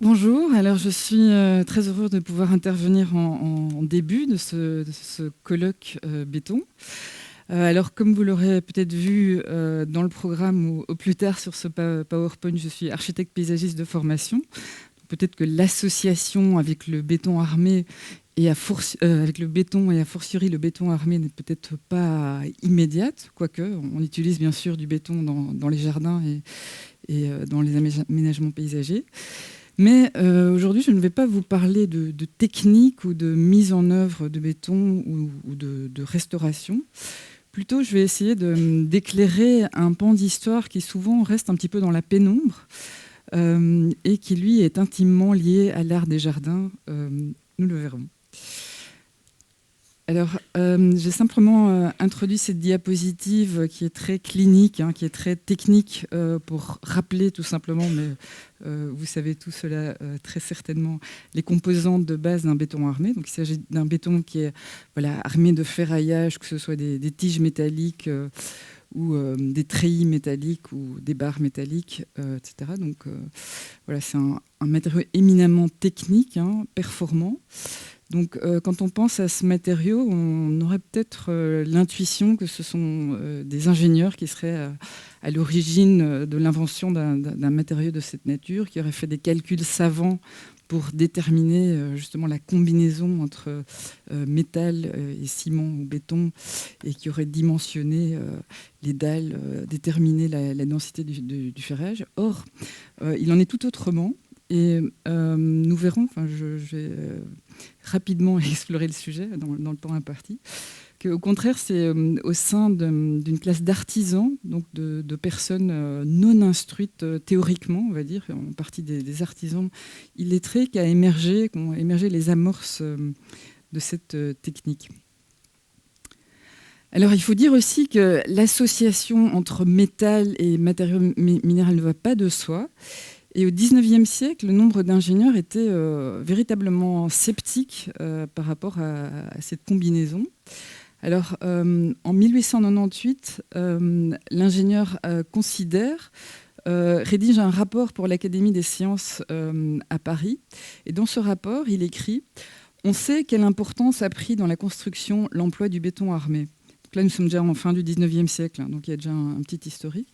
Bonjour, alors je suis très heureuse de pouvoir intervenir en début de ce colloque béton. Alors comme vous l'aurez peut-être vu dans le programme ou au plus tard sur ce PowerPoint, je suis architecte paysagiste de formation. Peut-être que l'association avec le béton armé avec le béton et a fortiori le béton armé n'est peut-être pas immédiate, quoique on utilise bien sûr du béton dans les jardins et dans les aménagements paysagers. Mais aujourd'hui, je ne vais pas vous parler de technique ou de mise en œuvre de béton ou de restauration. Plutôt, je vais essayer d'éclairer un pan d'histoire qui souvent reste un petit peu dans la pénombre et qui, lui, est intimement lié à l'art des jardins. Nous le verrons. Alors, j'ai simplement introduit cette diapositive qui est très clinique, qui est très technique, pour rappeler tout simplement, mais vous savez tout cela très certainement, les composantes de base d'un béton armé. Donc, il s'agit d'un béton qui est armé de ferraillage, que ce soit des tiges métalliques ou des treillis métalliques ou des barres métalliques, etc. Donc, c'est un matériau éminemment technique, performant. Donc, quand on pense à ce matériau, on aurait peut-être l'intuition que ce sont des ingénieurs qui seraient à l'origine de l'invention d'un matériau de cette nature, qui auraient fait des calculs savants pour déterminer justement la combinaison entre métal et ciment ou béton, et qui auraient dimensionné les dalles, déterminé la densité du ferrage. Or, il en est tout autrement. Et nous verrons, je vais rapidement explorer le sujet dans le temps imparti, qu'au contraire, c'est au sein d'une classe d'artisans, donc de personnes non instruites théoriquement, on va dire, en partie des artisans illettrés, qu'ont émergé les amorces de cette technique. Alors, il faut dire aussi que l'association entre métal et matériaux minéraux ne va pas de soi. Et au XIXe siècle, le nombre d'ingénieurs était véritablement sceptique par rapport à cette combinaison. Alors, en 1898, l'ingénieur considère rédige un rapport pour l'Académie des sciences à Paris. Et dans ce rapport, il écrit « On sait quelle importance a pris dans la construction l'emploi du béton armé ». Donc là, nous sommes déjà en fin du XIXe siècle, donc il y a déjà un petit historique.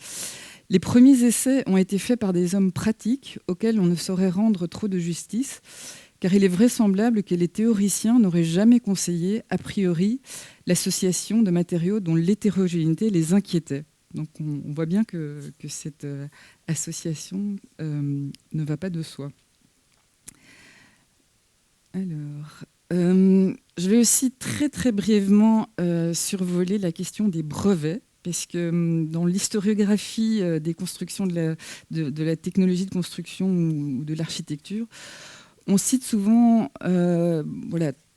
Les premiers essais ont été faits par des hommes pratiques auxquels on ne saurait rendre trop de justice, car il est vraisemblable que les théoriciens n'auraient jamais conseillé, a priori, l'association de matériaux dont l'hétérogénéité les inquiétait. Donc on voit bien que cette association ne va pas de soi. Alors, je vais aussi très très brièvement survoler la question des brevets, parce que dans l'historiographie des constructions de la technologie de construction ou de l'architecture, on cite souvent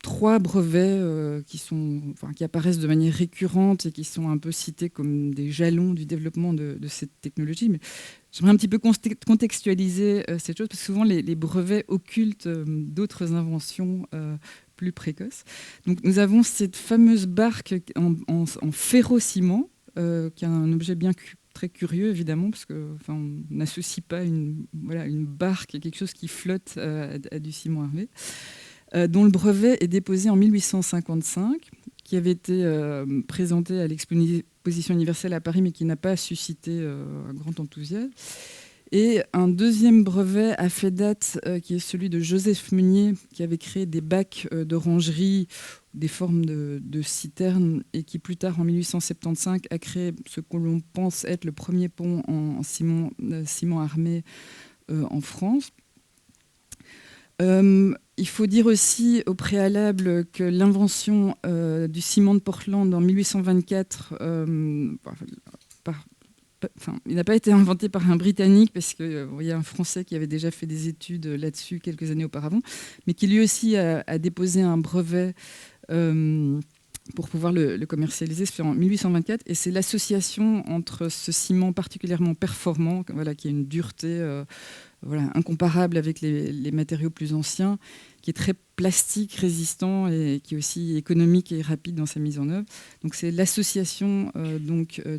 3 brevets qui apparaissent de manière récurrente et qui sont un peu cités comme des jalons du développement de cette technologie. Mais j'aimerais un petit peu contextualiser cette chose, parce que souvent les brevets occultent d'autres inventions plus précoces. Donc nous avons cette fameuse barque en ferrociment, qui est un objet très curieux, évidemment, parce qu'on n'associe pas une barque à quelque chose qui flotte à du ciment armé, dont le brevet est déposé en 1855, qui avait été présenté à l'exposition universelle à Paris, mais qui n'a pas suscité un grand enthousiasme. Et un deuxième brevet a fait date, qui est celui de Joseph Meunier, qui avait créé des bacs d'orangerie, des formes de citernes, et qui plus tard, en 1875, a créé ce que l'on pense être le premier pont en ciment armé en France. Il faut dire aussi au préalable que l'invention du ciment de Portland en 1824, il n'a pas été inventé par un Britannique, parce qu'il y a un Français qui avait déjà fait des études là-dessus quelques années auparavant, mais qui lui aussi a déposé un brevet pour pouvoir le commercialiser, se fait en 1824. Et c'est l'association entre ce ciment particulièrement performant, voilà, qui a une dureté voilà, incomparable avec les matériaux plus anciens, qui est très plastique, résistant et qui est aussi économique et rapide dans sa mise en œuvre. Donc c'est l'association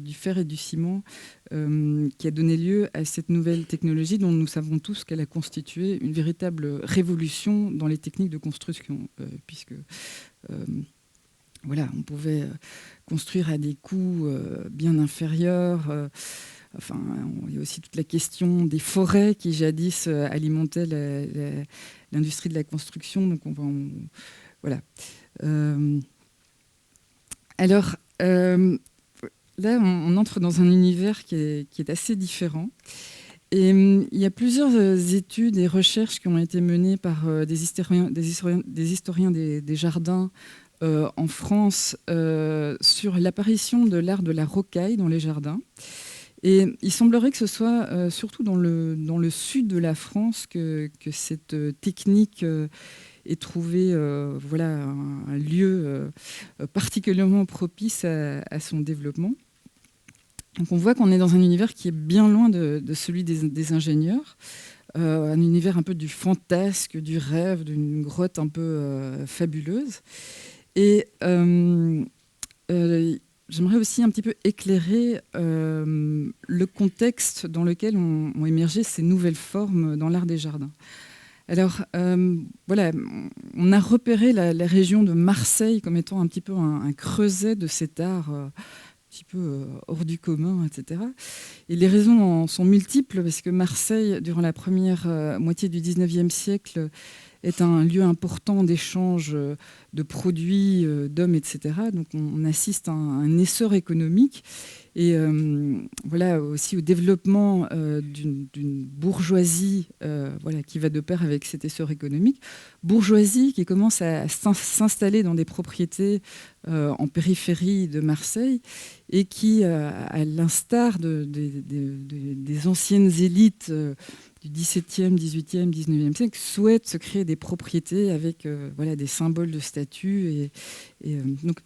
du fer et du ciment qui a donné lieu à cette nouvelle technologie dont nous savons tous qu'elle a constitué une véritable révolution dans les techniques de construction, puisque voilà, on pouvait construire à des coûts bien inférieurs. Enfin, il y a aussi toute la question des forêts qui jadis alimentaient l'industrie de la construction. Donc, voilà. Alors, là, on entre dans un univers qui est assez différent. Et il y a plusieurs études et recherches qui ont été menées par des historiens des jardins en France sur l'apparition de l'art de la rocaille dans les jardins. Et il semblerait que ce soit surtout dans le sud de la France que cette technique ait trouvé voilà, un lieu particulièrement propice à son développement. Donc on voit qu'on est dans un univers qui est bien loin de celui des ingénieurs, un univers un peu du fantasque, du rêve, d'une grotte un peu fabuleuse. Et j'aimerais aussi un petit peu éclairer le contexte dans lequel ont émergé ces nouvelles formes dans l'art des jardins. Alors, voilà, on a repéré la région de Marseille comme étant un petit peu un creuset de cet art un petit peu hors du commun, etc. Et les raisons en sont multiples, parce que Marseille, durant la première moitié du 19e siècle, est un lieu important d'échange de produits, d'hommes, etc. Donc on assiste à un essor économique et voilà, aussi au développement d'une bourgeoisie voilà, qui va de pair avec cet essor économique. Bourgeoisie qui commence à s'installer dans des propriétés en périphérie de Marseille et qui, à l'instar des anciennes élites du XVIIe, XVIIIe, XIXe siècle, souhaitent se créer des propriétés avec voilà, des symboles de statut. Donc,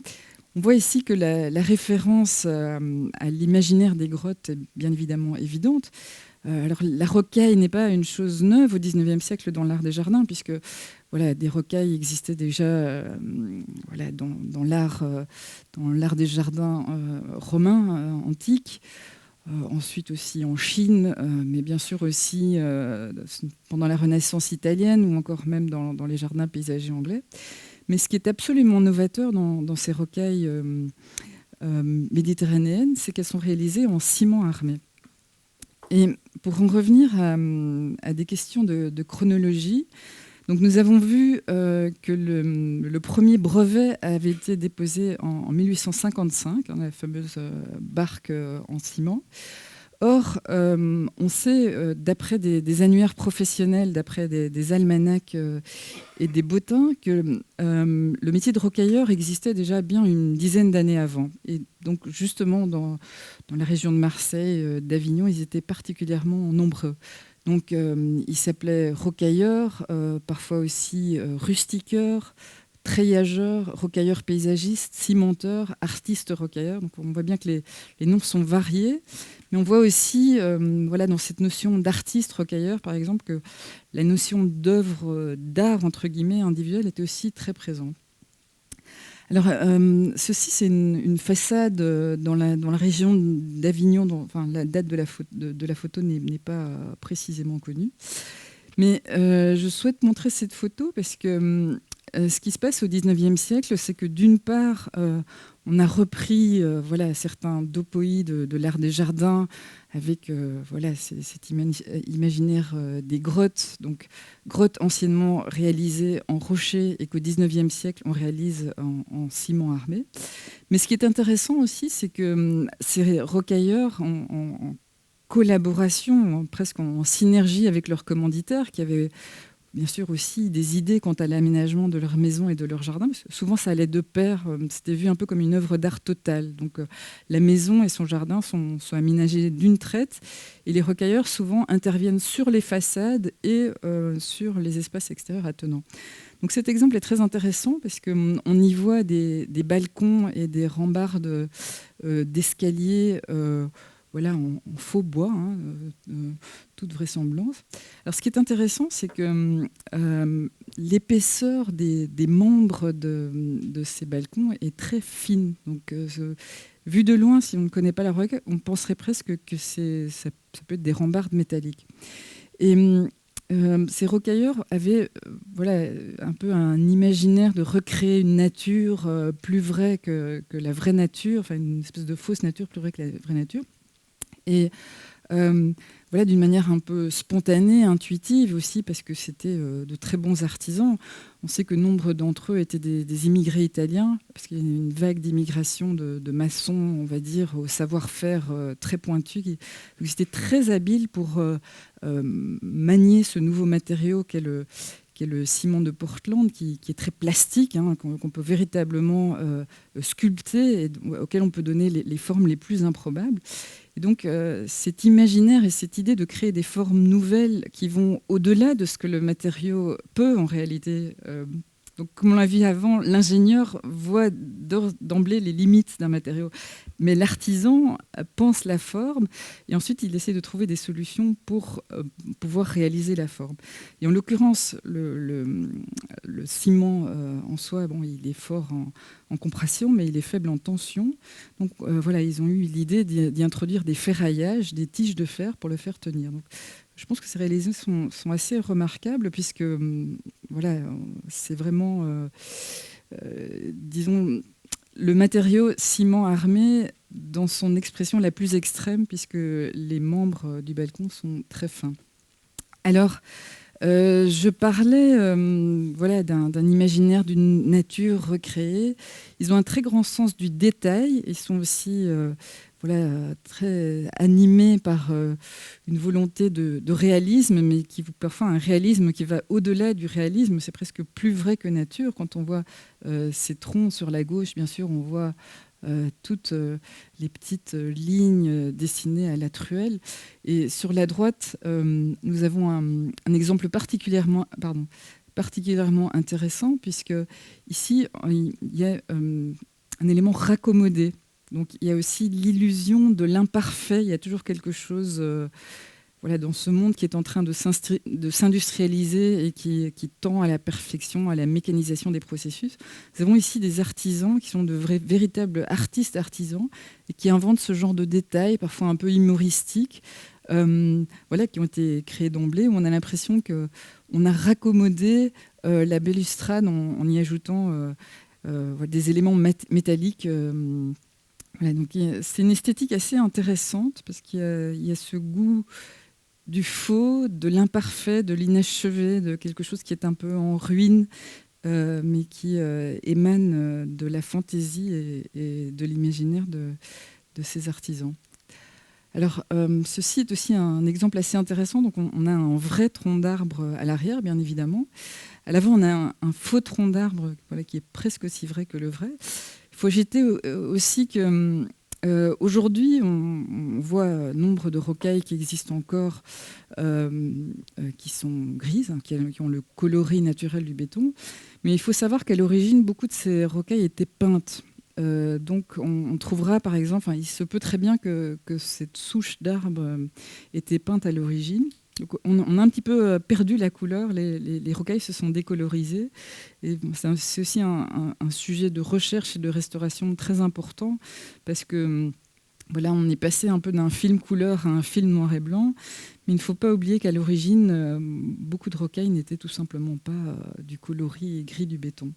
on voit ici que la référence à l'imaginaire des grottes est bien évidemment évidente. Alors, la rocaille n'est pas une chose neuve au XIXe siècle dans l'art des jardins, puisque voilà, des rocailles existaient déjà voilà, dans l'art des jardins romains antiques. Ensuite aussi en Chine, mais bien sûr aussi pendant la Renaissance italienne ou encore même dans les jardins paysagers anglais. Mais ce qui est absolument novateur dans ces rocailles méditerranéennes, c'est qu'elles sont réalisées en ciment armé. Et pour en revenir à des questions de chronologie, donc nous avons vu que le premier brevet avait été déposé en 1855, la fameuse barque en ciment. Or, on sait, d'après des annuaires professionnels, d'après des almanachs et des bottins, que le métier de rocailleur existait déjà bien une dizaine d'années avant. Et donc, justement, dans la région de Marseille, d'Avignon, ils étaient particulièrement nombreux. Donc, ils s'appelaient rocailleurs, parfois aussi rustiqueurs, treillageurs, rocailleurs paysagistes, cimenteurs, artistes rocailleurs. Donc on voit bien que les noms sont variés, mais on voit aussi voilà, dans cette notion d'artiste rocailleur, par exemple, que la notion d'œuvre d'art, entre guillemets, individuelle, était aussi très présente. Alors, ceci, c'est une façade dans la région d'Avignon, enfin, la date de la photo n'est pas précisément connue. Mais je souhaite montrer cette photo parce que ce qui se passe au XIXe siècle, c'est que d'une part, on a repris voilà, certains dopoïs de l'art des jardins avec voilà, cet imaginaire des grottes, donc grottes anciennement réalisées en rocher et qu'au XIXe siècle, on réalise en ciment armé. Mais ce qui est intéressant aussi, c'est que ces rocailleurs, en collaboration, presque en synergie avec leurs commanditaires, qui avaient bien sûr aussi des idées quant à l'aménagement de leur maison et de leur jardin, parce que souvent ça allait de pair, c'était vu un peu comme une œuvre d'art totale. Donc la maison et son jardin sont aménagés d'une traite, et les rocailleurs souvent interviennent sur les façades et sur les espaces extérieurs attenants. Donc cet exemple est très intéressant parce qu'on y voit des balcons et des rambardes d'escaliers voilà, en faux bois, hein, toute vraisemblance. Alors ce qui est intéressant, c'est que l'épaisseur des membres de ces balcons est très fine. Donc vu de loin, si on ne connaît pas la roca, on penserait presque que ça peut être des rambardes métalliques. Et ces rocailleurs avaient voilà, un peu un imaginaire de recréer une nature plus vraie que la vraie nature, enfin une espèce de fausse nature plus vraie que la vraie nature. Et voilà, d'une manière un peu spontanée, intuitive aussi, parce que c'était de très bons artisans. On sait que nombre d'entre eux étaient des immigrés italiens, parce qu'il y a une vague d'immigration de maçons, on va dire, au savoir-faire très pointu. Donc, ils étaient très habiles pour manier ce nouveau matériau qu'est le ciment de Portland, qui est très plastique, hein, qu'on peut véritablement sculpter et auquel on peut donner les formes les plus improbables. Et donc, cet imaginaire et cette idée de créer des formes nouvelles qui vont au-delà de ce que le matériau peut en réalité. Donc, comme on l'a vu avant, l'ingénieur voit d'emblée les limites d'un matériau. Mais l'artisan pense la forme et ensuite il essaie de trouver des solutions pour pouvoir réaliser la forme. Et en l'occurrence, le ciment en soi, bon, il est fort en compression, mais il est faible en tension. Donc voilà, ils ont eu l'idée d'y introduire des ferraillages, des tiges de fer pour le faire tenir. Donc, je pense que ces réalisations sont assez remarquables puisque voilà, c'est vraiment, disons, le matériau ciment armé dans son expression la plus extrême puisque les membres du balcon sont très fins. Alors, je parlais voilà, d'un imaginaire d'une nature recréée. Ils ont un très grand sens du détail. Ils sont aussi voilà, très animés par une volonté de réalisme, mais qui parfois un réalisme qui va au-delà du réalisme. C'est presque plus vrai que nature. Quand on voit ces troncs sur la gauche, bien sûr, on voit toutes les petites lignes dessinées à la truelle. Et sur la droite, nous avons un exemple particulièrement intéressant, puisque ici, il y a un élément raccommodé. Donc il y a aussi l'illusion de l'imparfait. Il y a toujours quelque chose voilà, dans ce monde qui est en train de s'industrialiser et qui tend à la perfection, à la mécanisation des processus. Nous avons ici des artisans qui sont de véritables artistes artisans et qui inventent ce genre de détails, parfois un peu humoristiques, voilà, qui ont été créés d'emblée, où on a l'impression qu'on a raccommodé la balustrade en y ajoutant des éléments métalliques. Voilà, donc c'est une esthétique assez intéressante parce qu'il y a ce goût du faux, de l'imparfait, de l'inachevé, de quelque chose qui est un peu en ruine, mais qui émane de la fantaisie et de l'imaginaire de ces artisans. Alors, ceci est aussi un exemple assez intéressant. Donc, on a un vrai tronc d'arbre à l'arrière, bien évidemment. À l'avant, on a un faux tronc d'arbre voilà, qui est presque aussi vrai que le vrai. Il faut jeter aussi que aujourd'hui, on voit nombre de rocailles qui existent encore, qui sont grises, hein, qui ont le coloris naturel du béton. Mais il faut savoir qu'à l'origine, beaucoup de ces rocailles étaient peintes. Donc on trouvera par exemple, il se peut très bien que cette souche d'arbre était peinte à l'origine. Donc on a un petit peu perdu la couleur, les rocailles se sont décolorisées. Et c'est aussi un sujet de recherche et de restauration très important parce que voilà, on est passé un peu d'un film couleur à un film noir et blanc. Mais il ne faut pas oublier qu'à l'origine, beaucoup de rocailles n'étaient tout simplement pas du coloris gris du béton.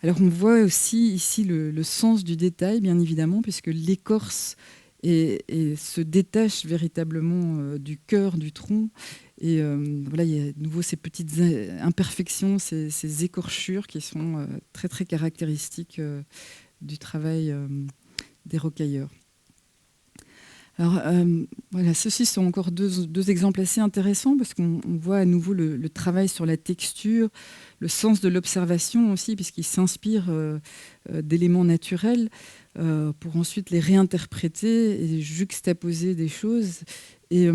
Alors on voit aussi ici le sens du détail, bien évidemment, puisque l'écorce se détache véritablement du cœur du tronc. Et voilà, il y a de nouveau ces petites imperfections, ces écorchures qui sont très très caractéristiques du travail des rocailleurs. Alors, voilà, ceux-ci sont encore deux exemples assez intéressants parce qu'on voit à nouveau le travail sur la texture, le sens de l'observation aussi, puisqu'il s'inspire d'éléments naturels pour ensuite les réinterpréter et juxtaposer des choses. Et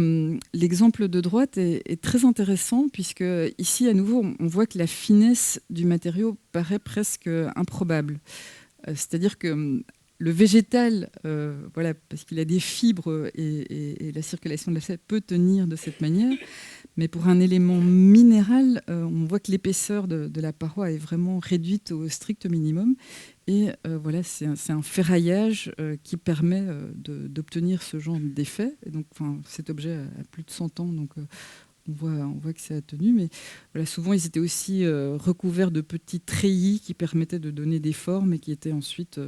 l'exemple de droite est très intéressant puisque ici, à nouveau, on voit que la finesse du matériau paraît presque improbable. C'est-à-dire que le végétal, voilà, parce qu'il a des fibres et la circulation de la sel peut tenir de cette manière, mais pour un élément minéral, on voit que l'épaisseur de la paroi est vraiment réduite au strict minimum. Et voilà, c'est un ferraillage qui permet d'obtenir ce genre d'effet. Et donc, cet objet a plus de 100 ans, donc on voit que ça a tenu, mais voilà, souvent ils étaient aussi recouverts de petits treillis qui permettaient de donner des formes et qui étaient ensuite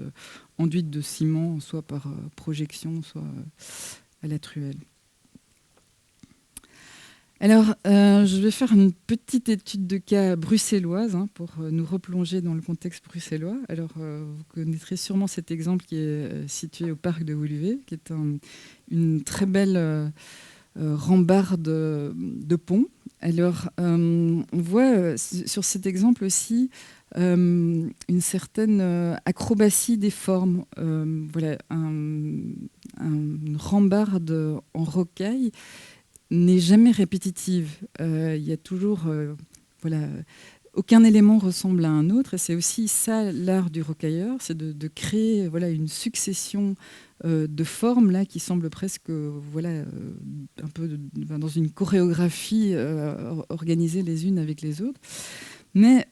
enduites de ciment, soit par projection, soit à la truelle. Alors, je vais faire une petite étude de cas bruxelloise pour nous replonger dans le contexte bruxellois. Alors, vous connaîtrez sûrement cet exemple qui est situé au parc de Woluwe, qui est une très belle rambarde de pont. Alors, on voit sur cet exemple aussi une certaine acrobatie des formes. Voilà, une rambarde en rocaille n'est jamais répétitive. Il y a toujours, voilà, aucun élément ressemble à un autre, et c'est aussi ça l'art du rocailleur, c'est de créer voilà, une succession de formes là, qui semblent presque voilà, un peu dans une chorégraphie organisée les unes avec les autres. Mais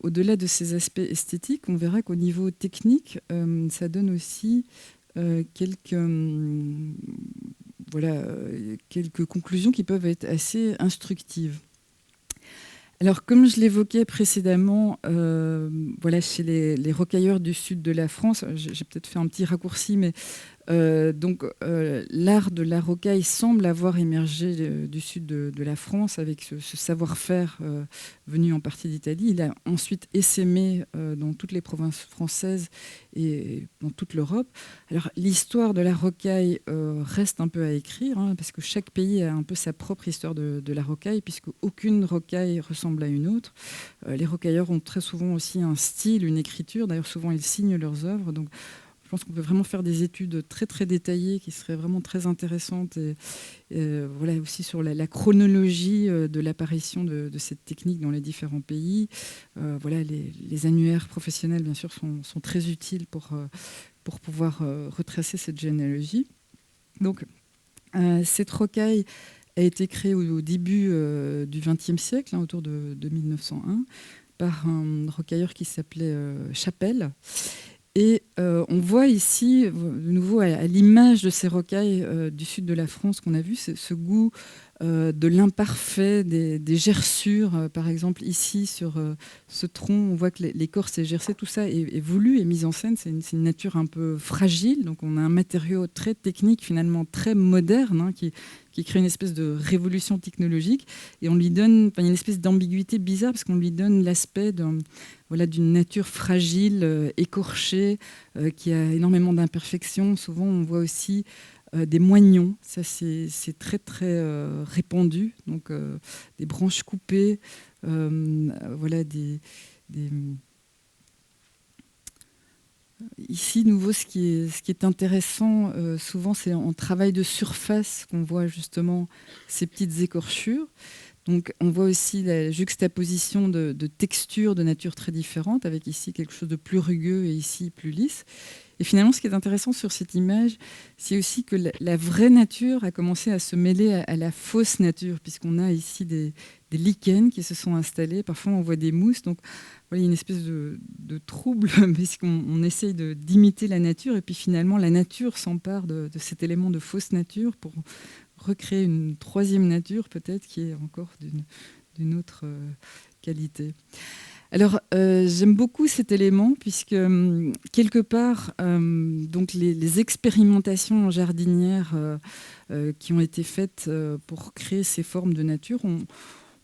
au-delà de ces aspects esthétiques, on verra qu'au niveau technique, ça donne aussi quelques, voilà, quelques conclusions qui peuvent être assez instructives. Alors, comme je l'évoquais précédemment, voilà, chez les rocailleurs du sud de la France, j'ai peut-être fait un petit raccourci, mais donc, l'art de la rocaille semble avoir émergé du sud de la France avec ce savoir-faire venu en partie d'Italie. Il a ensuite essaimé dans toutes les provinces françaises et dans toute l'Europe. Alors, l'histoire de la rocaille reste un peu à écrire, parce que chaque pays a un peu sa propre histoire de la rocaille, puisque aucune rocaille ressemble à une autre. Les rocailleurs ont très souvent aussi un style, une écriture. D'ailleurs, souvent, ils signent leurs œuvres. Donc, je pense qu'on peut vraiment faire des études très très détaillées qui seraient vraiment très intéressantes et voilà, aussi sur la chronologie de l'apparition de cette technique dans les différents pays. Voilà, les annuaires professionnels, bien sûr, sont très utiles pour pouvoir retracer cette généalogie. Donc, cette rocaille a été créée au début du XXe siècle, autour de 1901, par un rocailleur qui s'appelait Chapelle. Et on voit ici, de nouveau, à l'image de ces rocailles du sud de la France qu'on a vu, ce goût de l'imparfait, des gerçures. Par exemple, ici, sur ce tronc, on voit que l'écorce est gercée. Tout ça est voulu et mis en scène. C'est une nature un peu fragile. Donc, on a un matériau très technique, finalement très moderne, qui crée une espèce de révolution technologique. Et on lui donne une espèce d'ambiguïté bizarre parce qu'on lui donne l'aspect voilà, d'une nature fragile, écorchée, qui a énormément d'imperfections. Souvent, on voit aussi des moignons. Ça, c'est très, très répandu. Donc, des branches coupées, voilà, Ici, nouveau, ce qui est intéressant, souvent, c'est en travail de surface qu'on voit justement ces petites écorchures. Donc, on voit aussi la juxtaposition de textures de nature très différentes, avec ici quelque chose de plus rugueux et ici plus lisse. Et finalement, ce qui est intéressant sur cette image, c'est aussi que la vraie nature a commencé à se mêler à la fausse nature, puisqu'on a ici des lichens qui se sont installés. Parfois, on voit des mousses. Donc, voilà, il y a une espèce de trouble, puisqu'on essaye d'imiter la nature. Et puis, finalement, la nature s'empare de cet élément de fausse nature pour recréer une troisième nature, peut-être, qui est encore d'une autre qualité. Alors, j'aime beaucoup cet élément puisque, quelque part, donc les expérimentations jardinières qui ont été faites pour créer ces formes de nature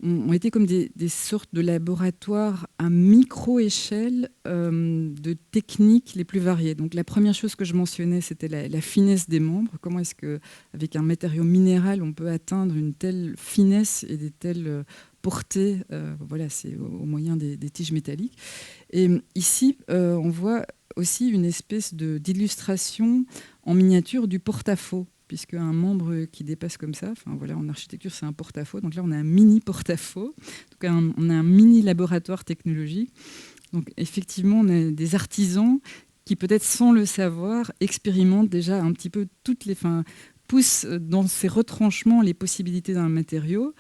ont été comme des sortes de laboratoires à micro-échelle de techniques les plus variées. Donc la première chose que je mentionnais, c'était la finesse des membres. Comment est-ce qu'avec un matériau minéral, on peut atteindre une telle finesse et des telles portées, voilà, c'est au moyen des tiges métalliques. Et ici, on voit aussi une espèce d'illustration en miniature du porte-à-faux, puisque un membre qui dépasse comme ça, enfin voilà, en architecture c'est un porte-à-faux, donc là on a un mini porte-à-faux, donc on a un mini laboratoire technologique. Donc effectivement on a des artisans qui peut-être sans le savoir expérimentent déjà un petit peu poussent dans ces retranchements les possibilités d'un matériau.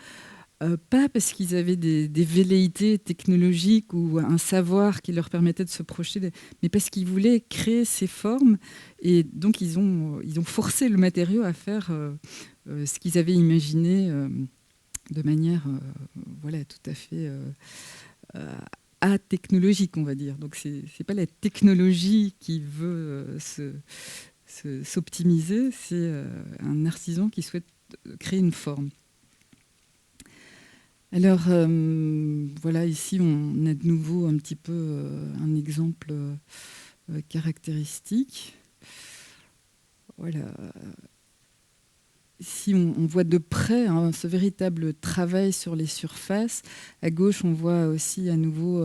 Pas parce qu'ils avaient des velléités technologiques ou un savoir qui leur permettait de se projeter, mais parce qu'ils voulaient créer ces formes. Et donc, ils ont forcé le matériau à faire ce qu'ils avaient imaginé de manière voilà, tout à fait atechnologique, on va dire. Donc, ce n'est pas la technologie qui veut s'optimiser, c'est un artisan qui souhaite créer une forme. Alors, voilà, ici, on a de nouveau un petit peu un exemple caractéristique. Voilà. Ici, on voit de près ce véritable travail sur les surfaces. À gauche, on voit aussi à nouveau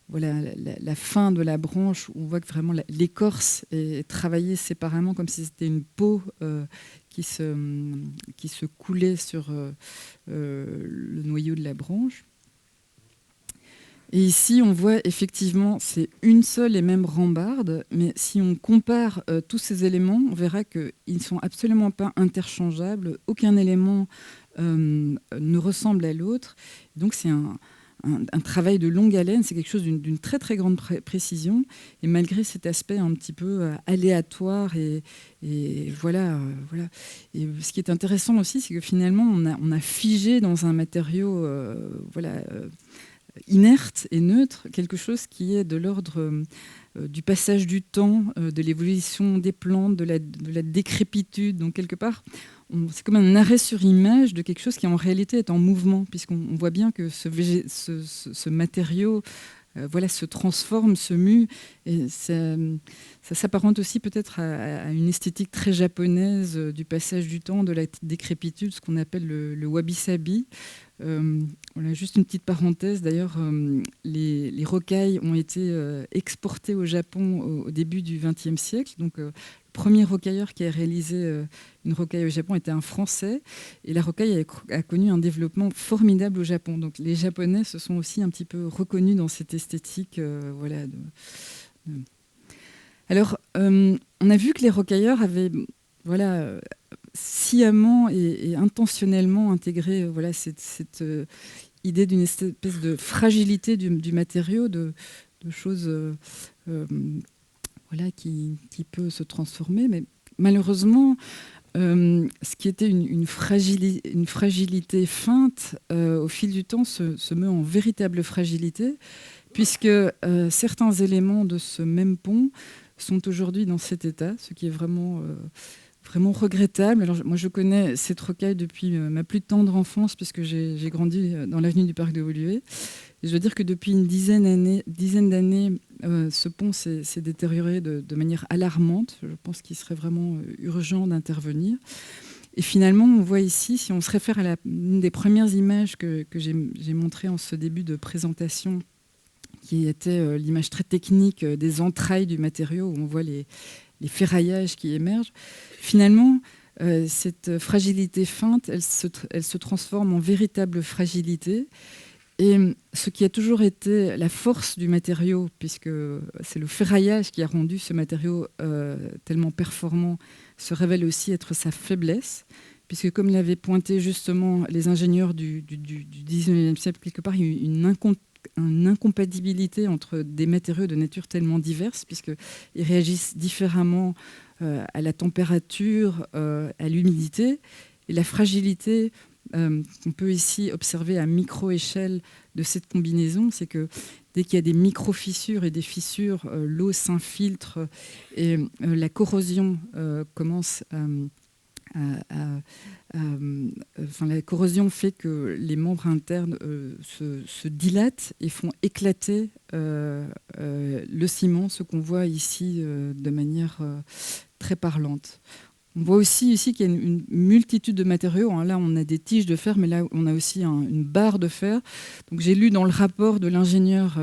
voilà, la fin de la branche, où on voit que vraiment l'écorce est travaillée séparément, comme si c'était une peau qui se coulait sur le noyau de la branche. Et ici, on voit effectivement, c'est une seule et même rambarde, mais si on compare tous ces éléments, on verra qu'ils ne sont absolument pas interchangeables. Aucun élément ne ressemble à l'autre. Donc, c'est un travail de longue haleine, c'est quelque chose d'une très très grande précision. Et malgré cet aspect un petit peu aléatoire et voilà, voilà. Et ce qui est intéressant aussi, c'est que finalement, on a figé dans un matériau voilà, inerte et neutre, quelque chose qui est de l'ordre du passage du temps, de l'évolution des plantes, de la décrépitude. Donc quelque part, c'est comme un arrêt sur image de quelque chose qui en réalité est en mouvement, puisqu'on voit bien que ce matériau voilà, se transforme, se mue. Et ça s'apparente aussi peut-être à une esthétique très japonaise du passage du temps, de la décrépitude, ce qu'on appelle le wabi-sabi. Voilà, juste une petite parenthèse. D'ailleurs, les rocailles ont été exportées au Japon au début du XXe siècle. Donc, le premier rocailleur qui a réalisé une rocaille au Japon était un Français. Et la rocaille a connu un développement formidable au Japon. Donc, les Japonais se sont aussi un petit peu reconnus dans cette esthétique. Voilà, Alors, on a vu que les rocailleurs avaient... Voilà, sciemment et intentionnellement intégré voilà, cette idée d'une espèce de fragilité du matériau, de choses voilà, qui peut se transformer. Mais malheureusement, ce qui était une fragilité feinte, au fil du temps, se met en véritable fragilité, puisque certains éléments de ce même pont sont aujourd'hui dans cet état, ce qui est vraiment regrettable. Alors, moi, je connais cette rocaille depuis ma plus tendre enfance, puisque j'ai grandi dans l'avenue du Parc de Woluwe. Et je veux dire que depuis une dizaine d'années, ce pont s'est détérioré de manière alarmante. Je pense qu'il serait vraiment urgent d'intervenir. Et finalement, on voit ici, si on se réfère à une des premières images que j'ai montrées en ce début de présentation, qui était l'image très technique des entrailles du matériau, où on voit les ferraillages qui émergent. Finalement, cette fragilité feinte, elle se transforme en véritable fragilité. Et ce qui a toujours été la force du matériau, puisque c'est le ferraillage qui a rendu ce matériau tellement performant, se révèle aussi être sa faiblesse, puisque comme l'avaient pointé justement les ingénieurs du 19e siècle, quelque part, il y a eu une incompatibilité entre des matériaux de nature tellement diverse, puisqu'ils réagissent différemment à la température, à l'humidité. Et la fragilité qu'on peut ici observer à micro-échelle de cette combinaison, c'est que dès qu'il y a des micro-fissures et des fissures, l'eau s'infiltre et la corrosion commence enfin, la corrosion fait que les membres internes se dilatent et font éclater le ciment, ce qu'on voit ici de manière très parlante. On voit aussi ici qu'il y a une multitude de matériaux. Là, on a des tiges de fer, mais là, on a aussi une barre de fer. Donc, j'ai lu dans le rapport de l'ingénieur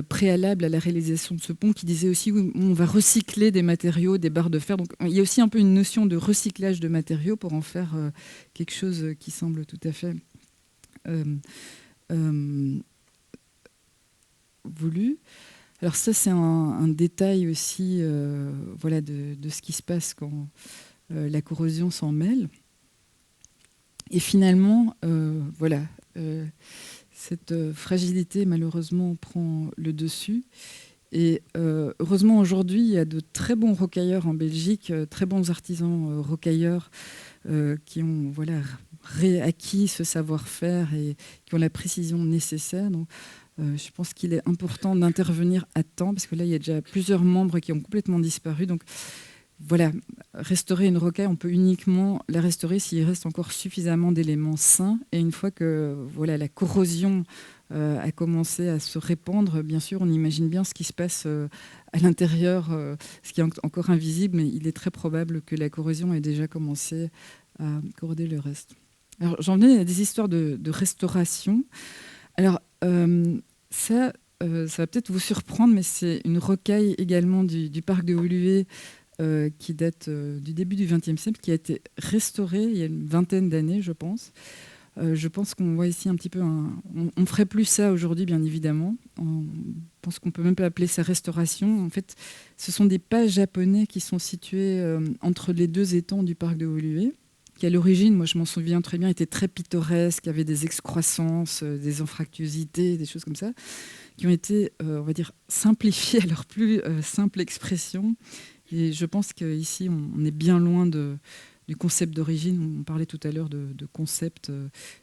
préalable à la réalisation de ce pont qui disait aussi qu'on va recycler des matériaux, des barres de fer. Donc, il y a aussi un peu une notion de recyclage de matériaux pour en faire quelque chose qui semble tout à fait voulu. Alors ça, c'est un détail aussi voilà, de ce qui se passe quand la corrosion s'en mêle. Et finalement, voilà, cette fragilité, malheureusement, prend le dessus. Et heureusement, aujourd'hui, il y a de très bons rocailleurs en Belgique, très bons artisans rocailleurs qui ont voilà, réacquis ce savoir-faire et qui ont la précision nécessaire. Donc, je pense qu'il est important d'intervenir à temps, parce que là, il y a déjà plusieurs membres qui ont complètement disparu. Donc, voilà, restaurer une rocaille, on peut uniquement la restaurer s'il reste encore suffisamment d'éléments sains. Et une fois que voilà, la corrosion a commencé à se répandre, bien sûr, on imagine bien ce qui se passe à l'intérieur, ce qui est encore invisible, mais il est très probable que la corrosion ait déjà commencé à corroder le reste. Alors, j'en venais à des histoires de restauration. Alors, ça va peut-être vous surprendre, mais c'est une rocaille également du parc de Woluwe qui date du début du XXe siècle, qui a été restaurée il y a une vingtaine d'années, je pense. Je pense qu'on voit ici un petit peu on ne ferait plus ça aujourd'hui, bien évidemment. On pense qu'on peut même pas appeler ça restauration. En fait, ce sont des pas japonais qui sont situés entre les deux étangs du parc de Woluwe, qui à l'origine, moi je m'en souviens très bien, était très pittoresque, avait des excroissances, des anfractuosités, des choses comme ça, qui ont été, on va dire, simplifiées à leur plus simple expression. Et je pense qu'ici, on est bien loin du concept d'origine. On parlait tout à l'heure de concept,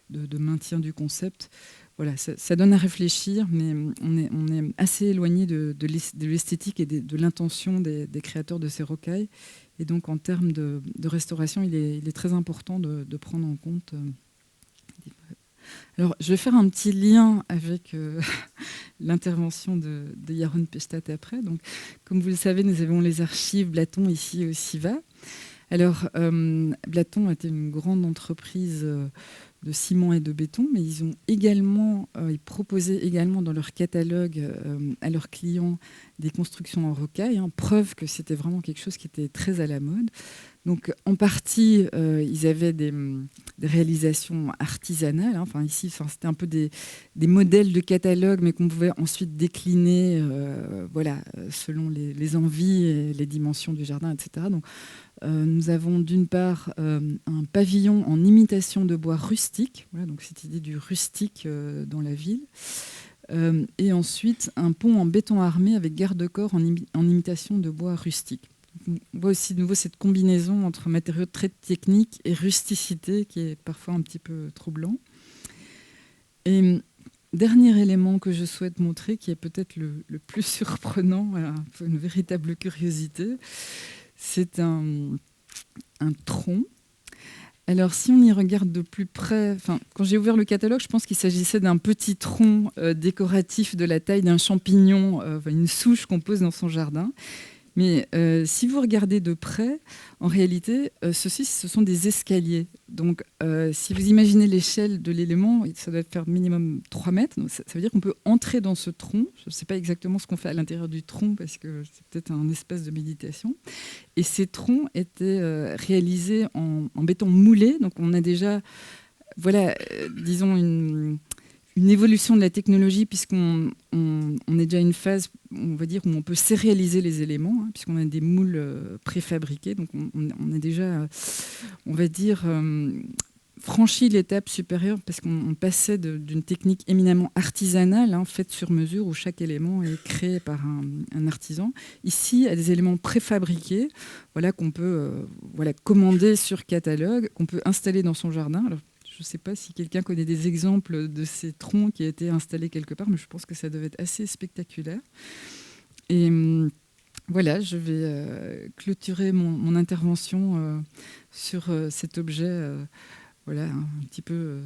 de maintien du concept. Voilà, ça donne à réfléchir, mais on est assez éloigné de l'esthétique et de l'intention des créateurs de ces rocailles. Et donc, en termes de restauration, il est très important de prendre en compte. Alors, je vais faire un petit lien avec l'intervention de Yaron Pestat après. Donc, comme vous le savez, nous avons les archives Blaton ici au CIVA. Alors, Blaton était une grande entreprise de ciment et de béton, mais ils ont également, ils proposaient également dans leur catalogue à leurs clients des constructions en rocaille, preuve que c'était vraiment quelque chose qui était très à la mode. Donc, en partie, ils avaient des réalisations artisanales. Enfin, ici, c'était un peu des modèles de catalogue, mais qu'on pouvait ensuite décliner voilà, selon les envies et les dimensions du jardin, etc. Donc, nous avons d'une part un pavillon en imitation de bois rustique, voilà, donc cette idée du rustique dans la ville. Et ensuite, un pont en béton armé avec garde-corps en imitation de bois rustique. On voit aussi de nouveau cette combinaison entre matériaux très techniques et rusticité qui est parfois un petit peu troublant. Et dernier élément que je souhaite montrer, qui est peut-être le plus surprenant, voilà, une véritable curiosité, c'est un tronc. Alors, si on y regarde de plus près, quand j'ai ouvert le catalogue, je pense qu'il s'agissait d'un petit tronc décoratif de la taille d'un champignon, une souche qu'on pose dans son jardin. Mais si vous regardez de près, en réalité, ce sont des escaliers. Donc, si vous imaginez l'échelle de l'élément, ça doit faire minimum 3 mètres. Donc, ça veut dire qu'on peut entrer dans ce tronc. Je ne sais pas exactement ce qu'on fait à l'intérieur du tronc, parce que c'est peut-être un espace de méditation. Et ces troncs étaest réalisés en béton moulé. Donc, on a déjà, voilà, disons, une évolution de la technologie, puisqu'on est déjà à une phase, on va dire, où on peut sérialiser les éléments, puisqu'on a des moules préfabriqués. Donc, on a déjà, on va dire, franchi l'étape supérieure, parce qu'on passait d'une technique éminemment artisanale, faite sur mesure, où chaque élément est créé par un artisan, ici à des éléments préfabriqués, voilà, qu'on peut voilà, commander sur catalogue, qu'on peut installer dans son jardin. Alors, je ne sais pas si quelqu'un connaît des exemples de ces troncs qui a été installés quelque part, mais je pense que ça devait être assez spectaculaire. Et Voilà, je vais clôturer mon intervention sur cet objet voilà, un petit peu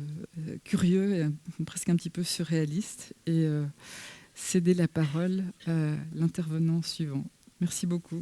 curieux et presque un petit peu surréaliste, et céder la parole à l'intervenant suivant. Merci beaucoup.